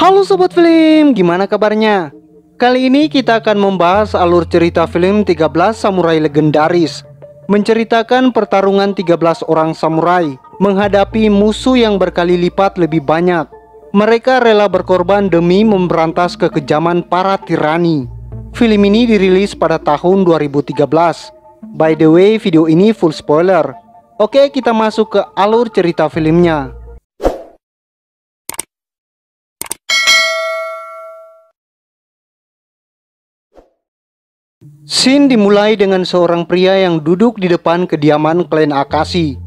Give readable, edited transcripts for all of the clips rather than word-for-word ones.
Halo Sobat Film, gimana kabarnya? Kali ini kita akan membahas alur cerita film 13 Samurai Legendaris, menceritakan pertarungan 13 orang samurai menghadapi musuh yang berkali lipat lebih banyak. Mereka rela berkorban demi memberantas kekejaman para tirani. Film ini dirilis pada tahun 2013. By the way, video ini full spoiler. Oke, kita masuk ke alur cerita filmnya. Scene dimulai dengan seorang pria yang duduk di depan kediaman klan Akashi.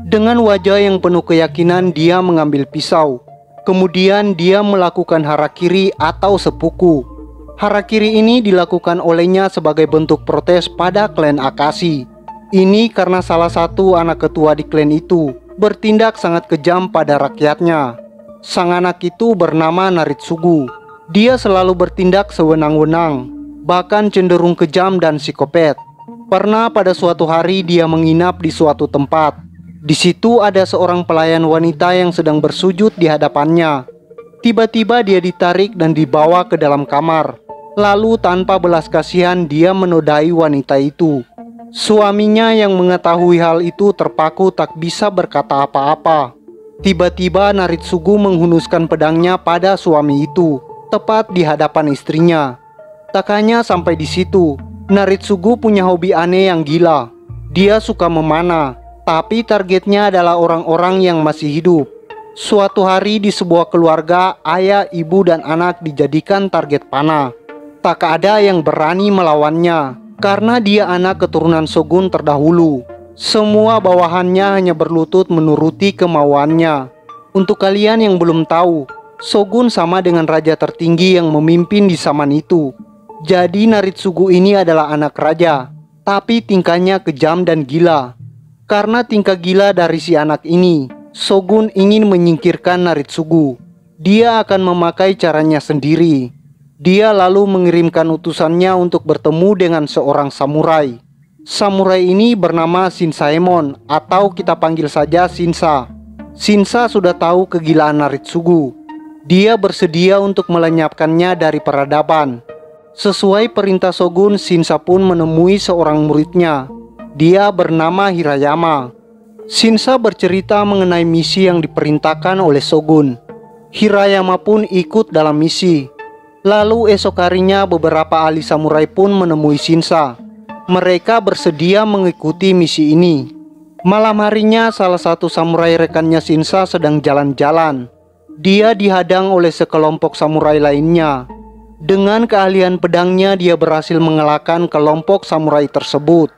Dengan wajah yang penuh keyakinan, dia mengambil pisau. Kemudian dia melakukan harakiri atau seppuku. Harakiri ini dilakukan olehnya sebagai bentuk protes pada klan Akashi. Ini karena salah satu anak ketua di klan itu bertindak sangat kejam pada rakyatnya. Sang anak itu bernama Naritsugu. Dia selalu bertindak sewenang-wenang, bahkan cenderung kejam dan psikopat. Pernah pada suatu hari dia menginap di suatu tempat. Di situ ada seorang pelayan wanita yang sedang bersujud di hadapannya. Tiba-tiba dia ditarik dan dibawa ke dalam kamar. Lalu tanpa belas kasihan dia menodai wanita itu. Suaminya yang mengetahui hal itu terpaku tak bisa berkata apa-apa. Tiba-tiba Naritsugu menghunuskan pedangnya pada suami itu, tepat di hadapan istrinya. Tak hanya sampai di situ, Naritsugu punya hobi aneh yang gila. Dia suka memanah, tapi targetnya adalah orang-orang yang masih hidup. Suatu hari di sebuah keluarga, ayah, ibu, dan anak dijadikan target panah. Tak ada yang berani melawannya, karena dia anak keturunan shogun terdahulu. Semua bawahannya hanya berlutut menuruti kemauannya. Untuk kalian yang belum tahu, shogun sama dengan raja tertinggi yang memimpin di zaman itu. Jadi Naritsugu ini adalah anak raja, tapi tingkahnya kejam dan gila. Karena tingkah gila dari si anak ini, shogun ingin menyingkirkan Naritsugu. Dia akan memakai caranya sendiri. Dia lalu mengirimkan utusannya untuk bertemu dengan seorang samurai. Samurai ini bernama Shinsaemon, atau kita panggil saja Shinsa. Shinsa sudah tahu kegilaan Naritsugu. Dia bersedia untuk melenyapkannya dari peradaban. Sesuai perintah shogun, Shinsa pun menemui seorang muridnya. Dia bernama Hirayama. Shinsa bercerita mengenai misi yang diperintahkan oleh shogun. Hirayama pun ikut dalam misi. Lalu esok harinya beberapa ahli samurai pun menemui Shinsa. Mereka bersedia mengikuti misi ini. Malam harinya salah satu samurai rekannya Shinsa sedang jalan-jalan. Dia dihadang oleh sekelompok samurai lainnya. Dengan keahlian pedangnya dia berhasil mengalahkan kelompok samurai tersebut.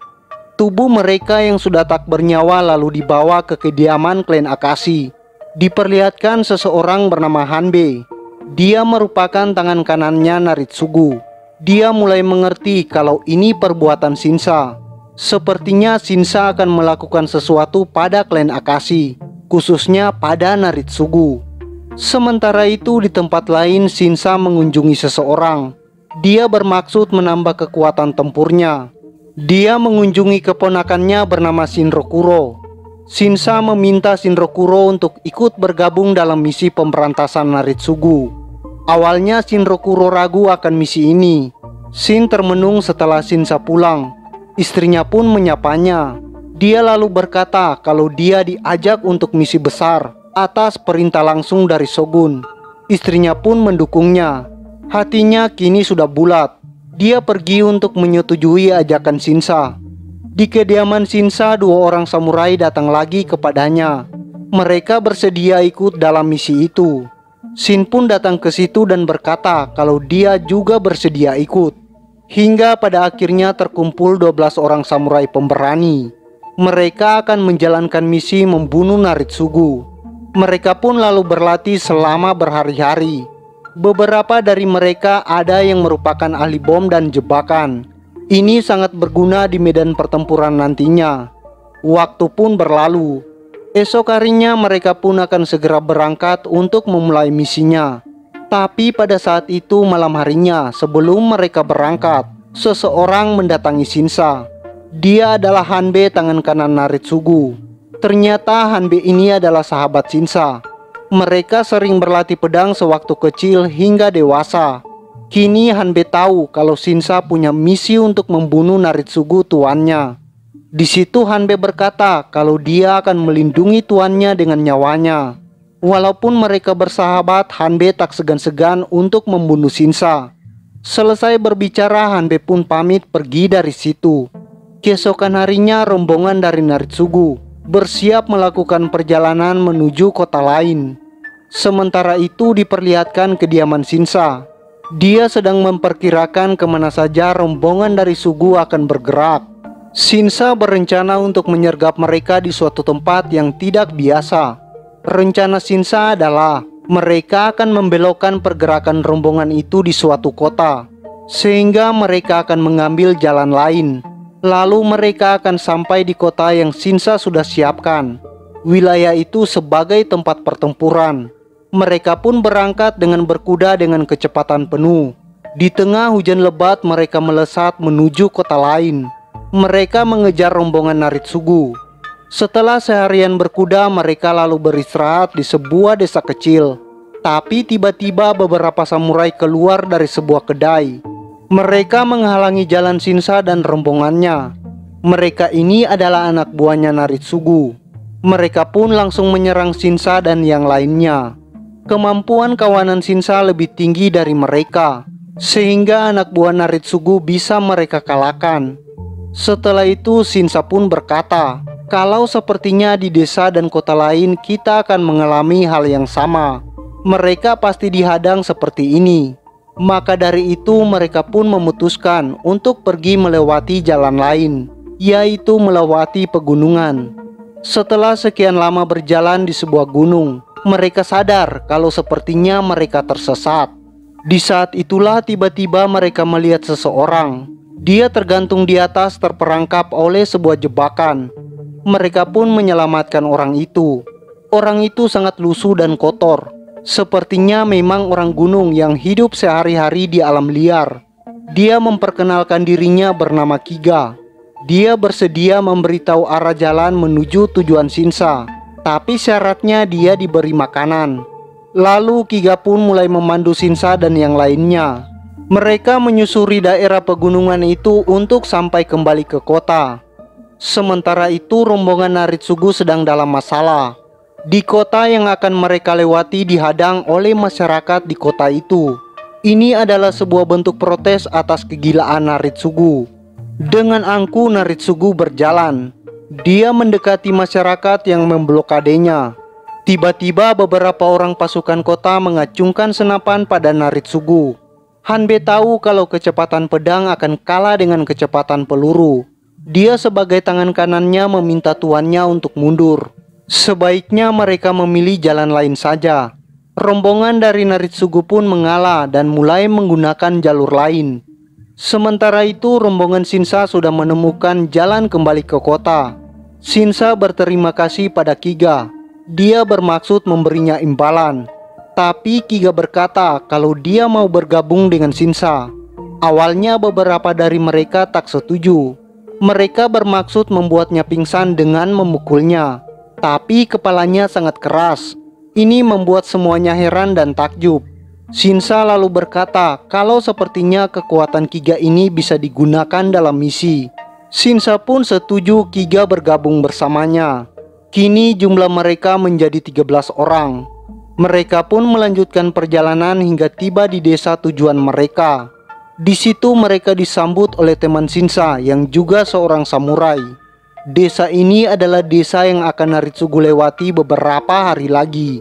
Tubuh mereka yang sudah tak bernyawa lalu dibawa ke kediaman klan Akashi. Diperlihatkan seseorang bernama Hanbei. Dia merupakan tangan kanannya Naritsugu. Dia mulai mengerti kalau ini perbuatan Shinsa. Sepertinya Shinsa akan melakukan sesuatu pada klan Akashi, khususnya pada Naritsugu. Sementara itu di tempat lain Shinsa mengunjungi seseorang. Dia bermaksud menambah kekuatan tempurnya. Dia mengunjungi keponakannya bernama Shinrokuro. Shinsa meminta Shinrokuro untuk ikut bergabung dalam misi pemberantasan Naritsugu. Awalnya Shinrokuro ragu akan misi ini. Shin termenung setelah Shinsa pulang. Istrinya pun menyapanya. Dia lalu berkata kalau dia diajak untuk misi besar atas perintah langsung dari shogun. Istrinya pun mendukungnya. Hatinya kini sudah bulat. Dia pergi untuk menyetujui ajakan Shinsa. Di kediaman Shinsa, dua orang samurai datang lagi kepadanya. Mereka bersedia ikut dalam misi itu. Shin pun datang ke situ dan berkata kalau dia juga bersedia ikut. Hingga pada akhirnya terkumpul 12 orang samurai pemberani. Mereka akan menjalankan misi membunuh Naritsugu. Mereka pun lalu berlatih selama berhari-hari. Beberapa dari mereka ada yang merupakan ahli bom dan jebakan. Ini sangat berguna di medan pertempuran nantinya. Waktu pun berlalu. Esok harinya mereka pun akan segera berangkat untuk memulai misinya. Tapi pada saat itu malam harinya sebelum mereka berangkat, seseorang mendatangi Shinsa. Dia adalah Hanbei, tangan kanan Naritsugu. Ternyata Hanbei ini adalah sahabat Shinsa. Mereka sering berlatih pedang sewaktu kecil hingga dewasa. Kini Hanbe tahu kalau Shinsa punya misi untuk membunuh Naritsugu tuannya. Di situ Hanbe berkata kalau dia akan melindungi tuannya dengan nyawanya. Walaupun mereka bersahabat, Hanbe tak segan-segan untuk membunuh Shinsa. Selesai berbicara, Hanbe pun pamit pergi dari situ. Keesokan harinya, rombongan dari Naritsugu bersiap melakukan perjalanan menuju kota lain. Sementara itu diperlihatkan kediaman Shinsa. Dia sedang memperkirakan kemana saja rombongan dari Sugu akan bergerak. Shinsa berencana untuk menyergap mereka di suatu tempat yang tidak biasa. Rencana Shinsa adalah mereka akan membelokkan pergerakan rombongan itu di suatu kota, sehingga mereka akan mengambil jalan lain. Lalu mereka akan sampai di kota yang Shinsa sudah siapkan. Wilayah itu sebagai tempat pertempuran. Mereka pun berangkat dengan berkuda dengan kecepatan penuh. Di tengah hujan lebat mereka melesat menuju kota lain. Mereka mengejar rombongan Naritsugu. Setelah seharian berkuda, mereka lalu beristirahat di sebuah desa kecil. Tapi tiba-tiba beberapa samurai keluar dari sebuah kedai. Mereka menghalangi jalan Shinsa dan rombongannya. Mereka ini adalah anak buahnya Naritsugu. Mereka pun langsung menyerang Shinsa dan yang lainnya. Kemampuan kawanan Shinsa lebih tinggi dari mereka, sehingga anak buah Naritsugu bisa mereka kalahkan. Setelah itu Shinsa pun berkata, kalau sepertinya di desa dan kota lain kita akan mengalami hal yang sama. Mereka pasti dihadang seperti ini. Maka dari itu mereka pun memutuskan untuk pergi melewati jalan lain, yaitu melewati pegunungan. Setelah sekian lama berjalan di sebuah gunung, mereka sadar kalau sepertinya mereka tersesat. Di saat itulah tiba-tiba mereka melihat seseorang. Dia tergantung di atas terperangkap oleh sebuah jebakan. Mereka pun menyelamatkan orang itu. Orang itu sangat lusuh dan kotor. Sepertinya memang orang gunung yang hidup sehari-hari di alam liar. Dia memperkenalkan dirinya bernama Kiga. Dia bersedia memberitahu arah jalan menuju tujuan Shinsa. Tapi syaratnya dia diberi makanan. Lalu Kiga pun mulai memandu Shinsa dan yang lainnya. Mereka menyusuri daerah pegunungan itu untuk sampai kembali ke kota. Sementara itu rombongan Naritsugu sedang dalam masalah. Di kota yang akan mereka lewati dihadang oleh masyarakat di kota itu. Ini adalah sebuah bentuk protes atas kegilaan Naritsugu. Dengan angkuh Naritsugu berjalan. Dia mendekati masyarakat yang memblokadenya. Tiba-tiba beberapa orang pasukan kota mengacungkan senapan pada Naritsugu. Hanbe tahu kalau kecepatan pedang akan kalah dengan kecepatan peluru. Dia sebagai tangan kanannya meminta tuannya untuk mundur. Sebaiknya mereka memilih jalan lain saja. Rombongan dari Naritsugu pun mengalah dan mulai menggunakan jalur lain. Sementara itu rombongan Shinsa sudah menemukan jalan kembali ke kota. Shinsa berterima kasih pada Kiga. Dia bermaksud memberinya imbalan. Tapi Kiga berkata kalau dia mau bergabung dengan Shinsa. Awalnya beberapa dari mereka tak setuju. Mereka bermaksud membuatnya pingsan dengan memukulnya. Tapi kepalanya sangat keras. Ini membuat semuanya heran dan takjub. Shinsa lalu berkata kalau sepertinya kekuatan Kiga ini bisa digunakan dalam misi. Shinsa pun setuju Kiga bergabung bersamanya. Kini jumlah mereka menjadi 13 orang. Mereka pun melanjutkan perjalanan hingga tiba di desa tujuan mereka. Di situ mereka disambut oleh teman Shinsa yang juga seorang samurai. Desa ini adalah desa yang akan Naritsugu lewati beberapa hari lagi.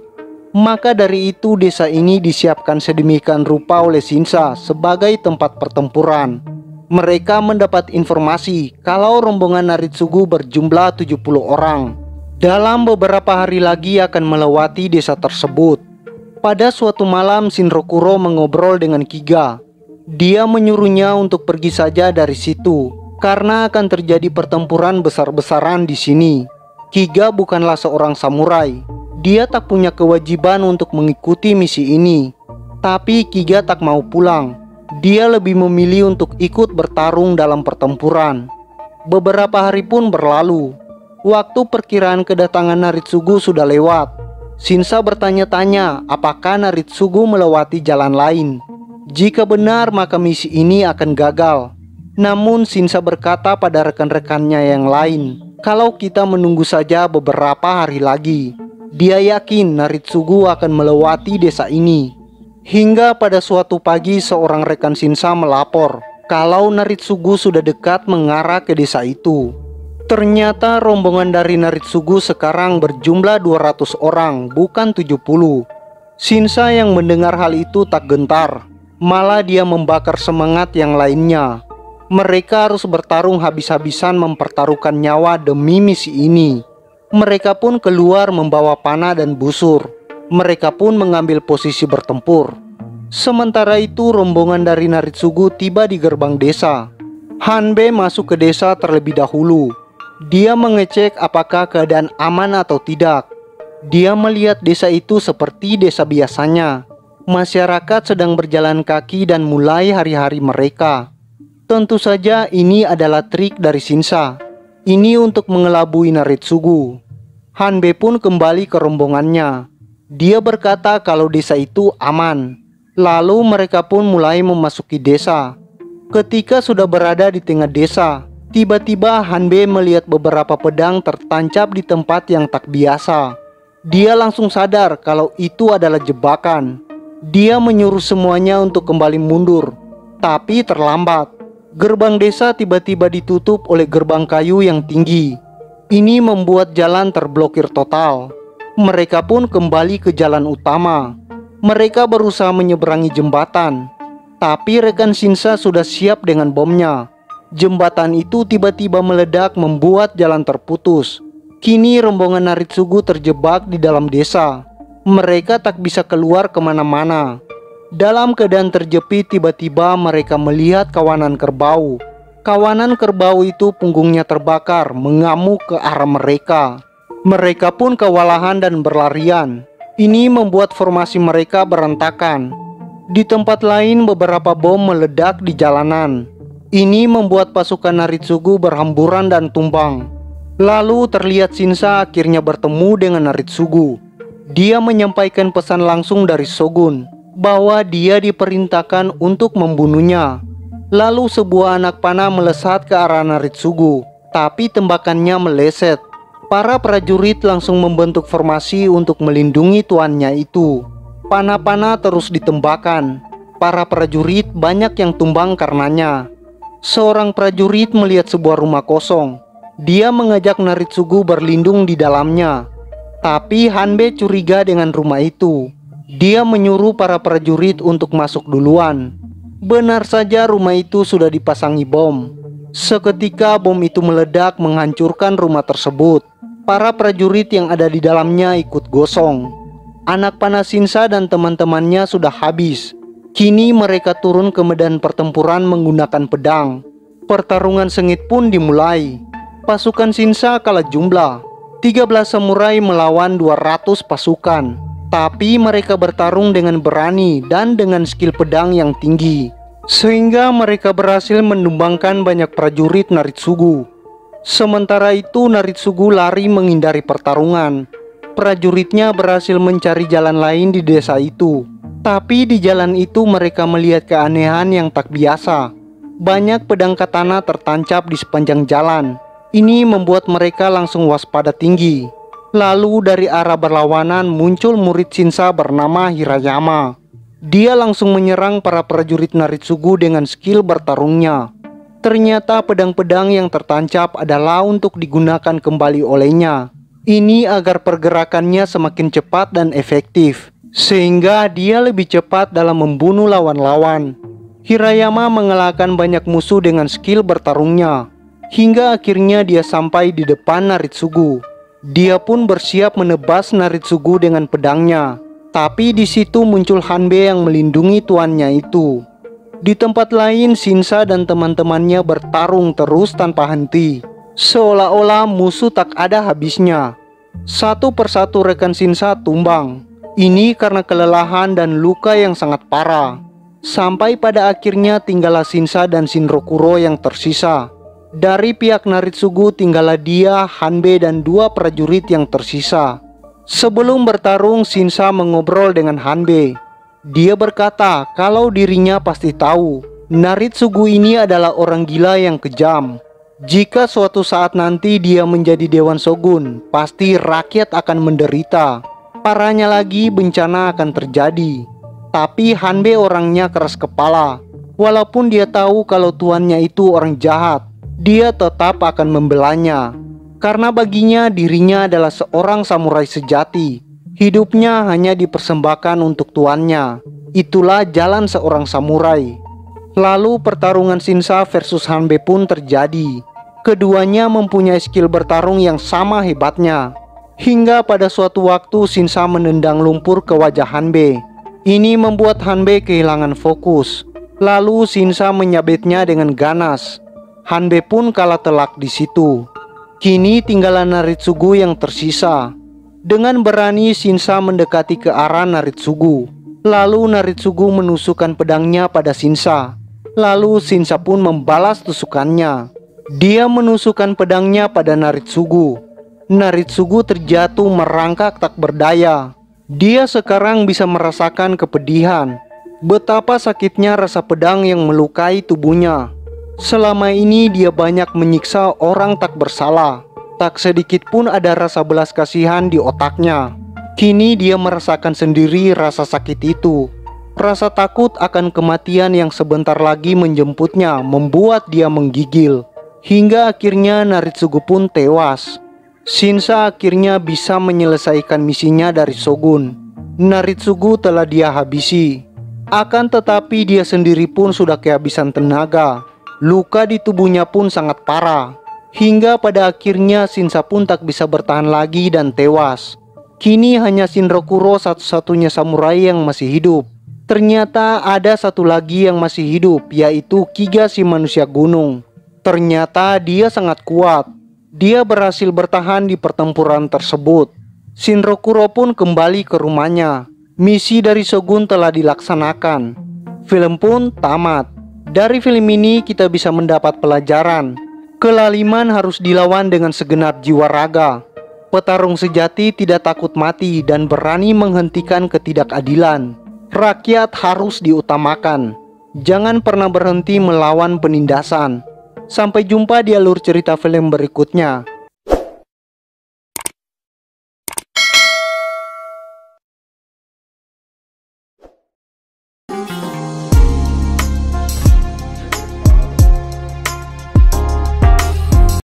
Maka dari itu desa ini disiapkan sedemikian rupa oleh Shinsa sebagai tempat pertempuran. Mereka mendapat informasi kalau rombongan Naritsugu berjumlah 70 orang. Dalam beberapa hari lagi akan melewati desa tersebut. Pada suatu malam Shinrokuro mengobrol dengan Kiga. Dia menyuruhnya untuk pergi saja dari situ karena akan terjadi pertempuran besar-besaran di sini. Kiga bukanlah seorang samurai. Dia tak punya kewajiban untuk mengikuti misi ini. Tapi Kiga tak mau pulang. Dia lebih memilih untuk ikut bertarung dalam pertempuran. Beberapa hari pun berlalu. Waktu perkiraan kedatangan Naritsugu sudah lewat. Shinsa bertanya-tanya apakah Naritsugu melewati jalan lain. Jika benar maka misi ini akan gagal. Namun Shinsa berkata pada rekan-rekannya yang lain, kalau kita menunggu saja beberapa hari lagi, dia yakin Naritsugu akan melewati desa ini. Hingga pada suatu pagi seorang rekan Shinsa melapor kalau Naritsugu sudah dekat mengarah ke desa itu. Ternyata rombongan dari Naritsugu sekarang berjumlah 200 orang, bukan 70. Shinsa yang mendengar hal itu tak gentar, malah dia membakar semangat yang lainnya. Mereka harus bertarung habis-habisan mempertaruhkan nyawa demi misi ini. Mereka pun keluar membawa panah dan busur. Mereka pun mengambil posisi bertempur. Sementara itu rombongan dari Naritsugu tiba di gerbang desa. Hanbei masuk ke desa terlebih dahulu. Dia mengecek apakah keadaan aman atau tidak. Dia melihat desa itu seperti desa biasanya. Masyarakat sedang berjalan kaki dan mulai hari-hari mereka. Tentu saja ini adalah trik dari Shinsa. Ini untuk mengelabui Naritsugu. Hanbei pun kembali ke rombongannya. Dia berkata kalau desa itu aman. Lalu mereka pun mulai memasuki desa. Ketika sudah berada di tengah desa, tiba-tiba Hanbei melihat beberapa pedang tertancap di tempat yang tak biasa. Dia langsung sadar kalau itu adalah jebakan. Dia menyuruh semuanya untuk kembali mundur, tapi terlambat. Gerbang desa tiba-tiba ditutup oleh gerbang kayu yang tinggi. Ini membuat jalan terblokir total. Mereka pun kembali ke jalan utama. Mereka berusaha menyeberangi jembatan, tapi rekan Shinsa sudah siap dengan bomnya. Jembatan itu tiba-tiba meledak membuat jalan terputus. Kini rombongan Naritsugu terjebak di dalam desa. Mereka tak bisa keluar kemana-mana. Dalam keadaan terjepit, tiba-tiba mereka melihat kawanan kerbau. Kawanan kerbau itu punggungnya terbakar, mengamuk ke arah mereka. Mereka pun kewalahan dan berlarian. Ini membuat formasi mereka berantakan. Di tempat lain beberapa bom meledak di jalanan. Ini membuat pasukan Naritsugu berhamburan dan tumbang. Lalu terlihat Shinsa akhirnya bertemu dengan Naritsugu. Dia menyampaikan pesan langsung dari Shogun bahwa dia diperintahkan untuk membunuhnya. Lalu sebuah anak panah melesat ke arah Naritsugu, tapi tembakannya meleset. Para prajurit langsung membentuk formasi untuk melindungi tuannya itu. Panah-panah terus ditembakkan. Para prajurit banyak yang tumbang karenanya. Seorang prajurit melihat sebuah rumah kosong. Dia mengajak Naritsugu berlindung di dalamnya. Tapi Hanbei curiga dengan rumah itu. Dia menyuruh para prajurit untuk masuk duluan. Benar saja rumah itu sudah dipasangi bom. Seketika bom itu meledak menghancurkan rumah tersebut. Para prajurit yang ada di dalamnya ikut gosong. Anak panah Shinsa dan teman-temannya sudah habis. Kini mereka turun ke medan pertempuran menggunakan pedang. Pertarungan sengit pun dimulai. Pasukan Shinsa kalah jumlah. 13 samurai melawan 200 pasukan. Tapi mereka bertarung dengan berani dan dengan skill pedang yang tinggi. Sehingga mereka berhasil menumbangkan banyak prajurit Naritsugu. Sementara itu Naritsugu lari menghindari pertarungan. Prajuritnya berhasil mencari jalan lain di desa itu. Tapi di jalan itu mereka melihat keanehan yang tak biasa. Banyak pedang katana tertancap di sepanjang jalan. Ini membuat mereka langsung waspada tinggi. Lalu dari arah berlawanan muncul murid Shinsa bernama Hirayama. Dia langsung menyerang para prajurit Naritsugu dengan skill bertarungnya. Ternyata pedang-pedang yang tertancap adalah untuk digunakan kembali olehnya. Ini agar pergerakannya semakin cepat dan efektif, sehingga dia lebih cepat dalam membunuh lawan-lawan. Hirayama mengalahkan banyak musuh dengan skill bertarungnya, hingga akhirnya dia sampai di depan Naritsugu. Dia pun bersiap menebas Naritsugu dengan pedangnya. Tapi di situ muncul Hanbei yang melindungi tuannya itu. Di tempat lain, Shinsa dan teman-temannya bertarung terus tanpa henti. Seolah-olah musuh tak ada habisnya. Satu persatu rekan Shinsa tumbang. Ini karena kelelahan dan luka yang sangat parah. Sampai pada akhirnya tinggallah Shinsa dan Shinrokuro yang tersisa. Dari pihak Naritsugu tinggallah dia, Hanbei dan 2 prajurit yang tersisa. Sebelum bertarung, Shinsa mengobrol dengan Hanbei. Dia berkata kalau dirinya pasti tahu Naritsugu ini adalah orang gila yang kejam. Jika suatu saat nanti dia menjadi Dewan Shogun, pasti rakyat akan menderita. Parahnya lagi, bencana akan terjadi. Tapi Hanbei orangnya keras kepala. Walaupun dia tahu kalau tuannya itu orang jahat, dia tetap akan membelanya. Karena baginya dirinya adalah seorang samurai sejati. Hidupnya hanya dipersembahkan untuk tuannya. Itulah jalan seorang samurai. Lalu pertarungan Shinsa versus Hanbei pun terjadi. Keduanya mempunyai skill bertarung yang sama hebatnya. Hingga pada suatu waktu Shinsa menendang lumpur ke wajah Hanbei. Ini membuat Hanbei kehilangan fokus. Lalu Shinsa menyabetnya dengan ganas. Hanbei pun kalah telak di situ. Kini tinggallah Naritsugu yang tersisa. Dengan berani Shinsa mendekati ke arah Naritsugu. Lalu Naritsugu menusukkan pedangnya pada Shinsa. Lalu Shinsa pun membalas tusukannya. Dia menusukkan pedangnya pada Naritsugu. Naritsugu terjatuh merangkak tak berdaya. Dia sekarang bisa merasakan kepedihan. Betapa sakitnya rasa pedang yang melukai tubuhnya. Selama ini dia banyak menyiksa orang tak bersalah. Tak sedikit pun ada rasa belas kasihan di otaknya. Kini dia merasakan sendiri rasa sakit itu. Rasa takut akan kematian yang sebentar lagi menjemputnya membuat dia menggigil. Hingga akhirnya Naritsugu pun tewas. Shinsa akhirnya bisa menyelesaikan misinya dari Shogun. Naritsugu telah dia habisi. Akan tetapi dia sendiri pun sudah kehabisan tenaga. Luka di tubuhnya pun sangat parah. Hingga pada akhirnya Shinsa pun tak bisa bertahan lagi dan tewas. Kini hanya Shinrokuro satu-satunya samurai yang masih hidup. Ternyata ada satu lagi yang masih hidup, yaitu Kiga si manusia gunung. Ternyata dia sangat kuat. Dia berhasil bertahan di pertempuran tersebut. Shinrokuro pun kembali ke rumahnya. Misi dari Shogun telah dilaksanakan. Film pun tamat. Dari film ini kita bisa mendapat pelajaran. Kelaliman harus dilawan dengan segenap jiwa raga. Petarung sejati tidak takut mati dan berani menghentikan ketidakadilan. Rakyat harus diutamakan. Jangan pernah berhenti melawan penindasan. Sampai jumpa di alur cerita film berikutnya.